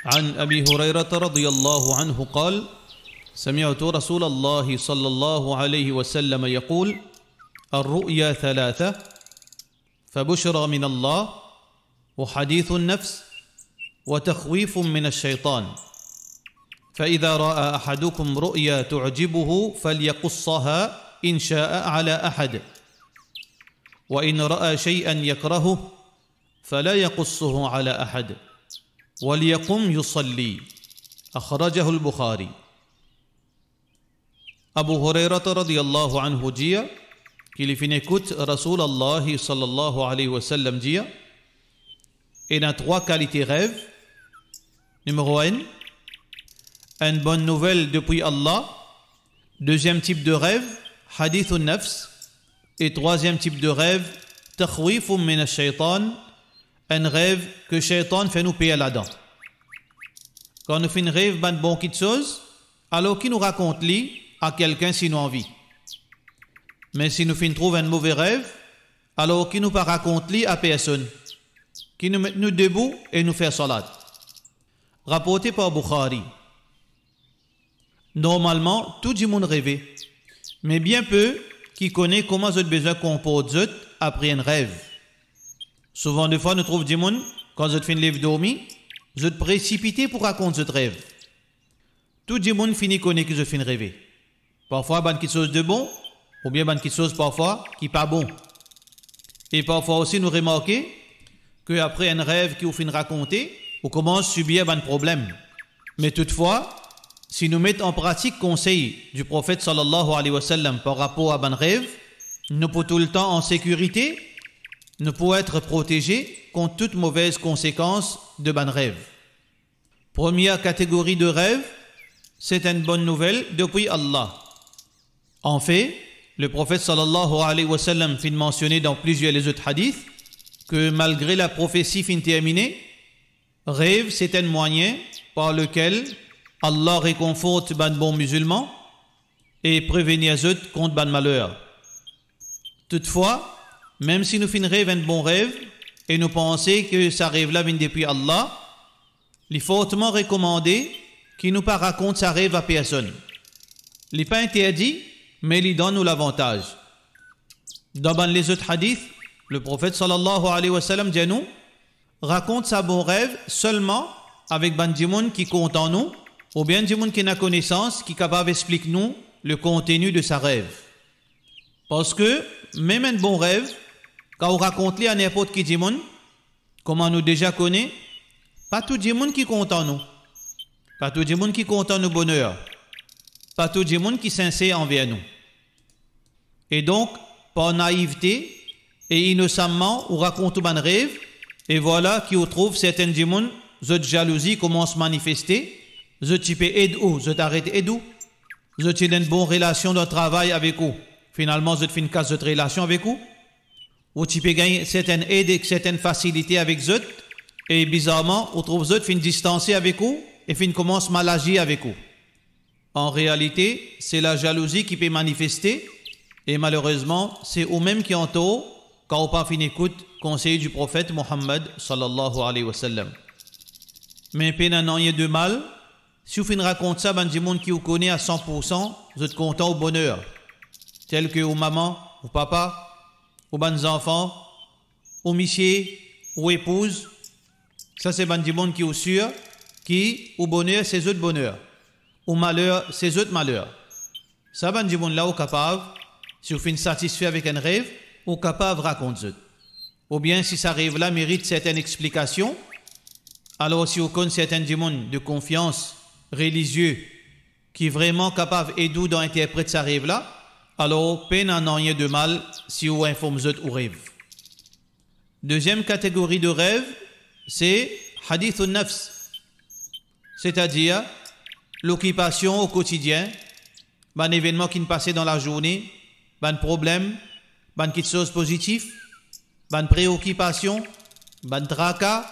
عن أبي هريرة رضي الله عنه قال سمعت رسول الله صلى الله عليه وسلم يقول الرؤيا ثلاثة فبشرى من الله وحديث النفس وتخويف من الشيطان فإذا رأى أحدكم رؤيا تعجبه فليقصها إن شاء على أحد وإن رأى شيئا يكرهه فلا يقصه على أحد وليقم يصلي أخرجه البخاري. Abu Hurairah radhiyallahu anhu dit qu'il fait une écoute Rasulallah sallallahu alayhi wa sallam dit et dans trois qualités rêve. Numéro 1, une bonne nouvelle depuis Allah. Deuxième type de rêve, hadithun nafs. Et troisième type de rêve, takhwifun min ash-shaytan, un rêve que shaitan fait nous payer la dent. Quand nous faisons un rêve, ben bon quelque chose, alors qui nous raconte lui à quelqu'un si nous envie. Mais si nous faisons trouver un mauvais rêve, alors qui nous pas raconte lui à personne, qui nous met nous debout et nous fait salat. Rapporté par Bukhari. Normalement, tout le monde rêve, mais bien peu qui connaît comment vous avez besoin de comporter après un rêve. Souvent, des fois, nous trouvons du monde, quand vous faites une lève dormi, vous êtes précipité pour raconter ce rêve. Tout le monde finit connaître que je fais un rêve. Parfois, il y a quelque chose de bon, ou bien il y a quelque chose parfois qui n'est pas bon. Et parfois aussi, nous remarquons qu'après un rêve qui vous fait raconter, on commence à subir un problème. Mais toutefois, si nous mettons en pratique conseil du prophète sallallahu alayhi wa sallam par rapport à un rêve, nous pouvons tout le temps en sécurité, nous pouvons être protégés contre toute mauvaise conséquence de ban rêve. Première catégorie de rêve, c'est une bonne nouvelle depuis Allah. En fait, le prophète sallallahu alayhi wa sallam fait mentionner dans plusieurs les autres hadiths que malgré la prophétie fin terminée, rêve c'est un moyen par lequel Allah réconforte ban bon musulman et prévenir les autres contre ban malheur. Toutefois, même si nous faisons rêve un bon rêve et nous pensons que ça rêve là vient depuis Allah, il est fortement recommandé qu'il nous pas raconte ça rêve à personne. Il n'est pas interdit, mais il donne nous l'avantage. Dans les autres hadiths, le prophète sallallahu alayhi wa sallam dit nous raconte sa bon rêve seulement avec ban dimoun qui compte en nous ou bien dimoun qui n'a connaissance qui est capable d'expliquer nous le contenu de sa rêve. Parce que même un bon rêve, quand on raconte à n'importe qui dimoun, comme on nous déjà connaît, pas tout dimoun qui compte en nous, pas tout dimoun qui compte en nous bonheur, pas tout dimoun qui sincère envers nous. Et donc, par naïveté et innocemment, on raconte un rêve, et voilà qui trouve certaines dimoun, cette jalousie commence à se manifester, tu peux aider ou, tu t'arrêtes aider ou, tu as une bonne relation de travail avec vous. Finalement, tu fais une casse de relation avec vous, ou tu peux gagner certaines aides et certaines facilités avec eux, et bizarrement, on trouve eux fin distancés avec vous, et fin commence mal agir avec vous. En réalité, c'est la jalousie qui peut manifester, et malheureusement, c'est eux-mêmes qui en tort quand on pas fin écoute conseil du prophète Mohammed sallallahu alayhi wa sallam. Mais peine n'en y a de mal. Si vous racontez ça, ben du monde qui vous connaît à 100%, vous êtes content au bonheur. Tel que aux mamans, aux papas, aux bonnes enfants, aux monsieur, aux épouses. Ça, c'est ben du monde qui est sûr, qui, au bonheur, c'est eux de bonheur. Au malheur, c'est eux de malheur. Ça, ben du monde là, au capable, si vous êtes satisfait avec un rêve, au capable raconter. Ou bien, si ça rêve là mérite certaines explications, alors si vous connaissez certains du monde de confiance religieux qui est vraiment capable d'aider d'interpréter sa rêve là, alors peine n'en rien de mal si vous informez ou rêve. Deuxième catégorie de rêve, c'est hadithun nafs, c'est-à-dire l'occupation au quotidien, un événement qui ne passait dans la journée, un problème, quelque chose de positif, une préoccupation, un tracas,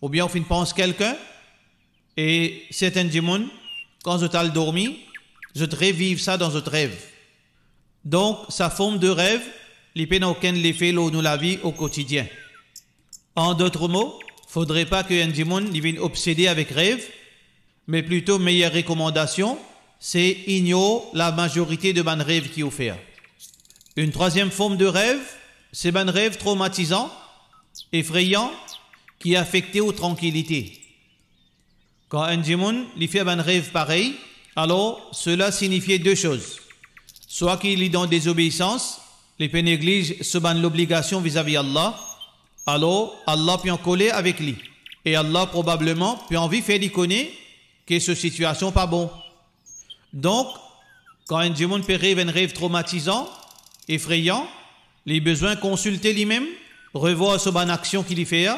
ou bien on pense quelqu'un, et certains démons, quand je t'ai dormi, je te revive ça dans notre rêve. Donc, sa forme de rêve, il n'y a aucun effet dans la vie au quotidien. En d'autres mots, faudrait pas que un dimoun vienne obsédé avec rêve, mais plutôt meilleure recommandation, c'est ignore la majorité de ban rêve qui offert. Une troisième forme de rêve, c'est ban rêve traumatisant, effrayant, qui est affecté aux tranquillités. Quand un djimoun lui fait un rêve pareil, alors cela signifie deux choses. Soit qu'il est dans désobéissance, il peut négliger l'obligation vis-à-vis Allah, alors Allah peut en coller avec lui. Et Allah probablement peut envie faire lui connaître que cette situation n'est pas bon. Donc, quand un djimoun peut rêver un rêve traumatisant, effrayant, il a besoin de consulter lui-même, revoir ce bonne action qu'il fait,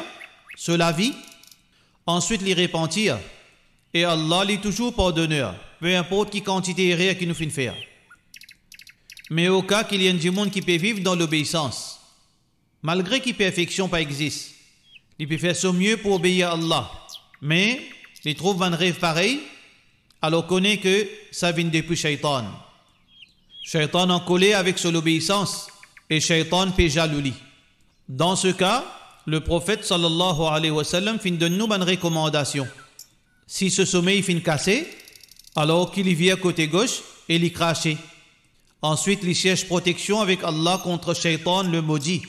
sur la vie, ensuite l'y repentir. Et Allah l'est toujours pardonneur, peu importe qui quantité erreur qu'il nous fait faire. Mais au cas qu'il y ait un monde qui peut vivre dans l'obéissance, malgré que perfection pas existe, il peut faire son mieux pour obéir à Allah, mais il trouve un rêve pareil, alors connaît que ça vient depuis Shaitan. Shaitan en collé avec son obéissance et Shaitan peut jalousie. Dans ce cas, le prophète sallallahu alayhi wa sallam fin donne nous une recommandation. Si ce sommeil fin cassé, alors qu'il y vient côté gauche et l'y craché. Ensuite, il cherche protection avec Allah contre Shaitan le maudit.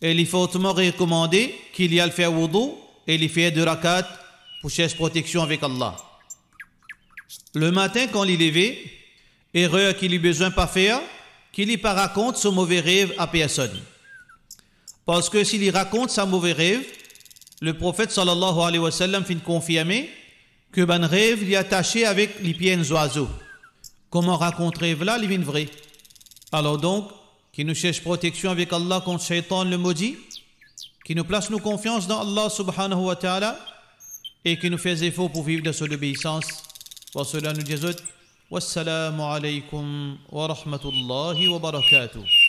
Et il est fortement recommandé qu'il y a le faire wudu et il fait 2 rakats pour chercher protection avec Allah. Le matin, quand il est levé, erreur qu'il a besoin de pas faire, qu'il y pas raconte son mauvais rêve à personne. Parce que s'il y raconte sa mauvais rêve, le prophète sallallahu alayhi wa sallam fin confirmer que ban rêve il est attaché avec les pieds des oiseaux. Comment raconter rêve là, il vient vrai. Alors donc, qui nous cherche protection avec Allah contre Shaitan le maudit, qui nous place nos confiance dans Allah subhanahu wa ta'ala et qui nous fait efforts pour vivre de son obéissance. Pour cela nous disons wassalamu alaykum wa rahmatullahi wa barakatuh.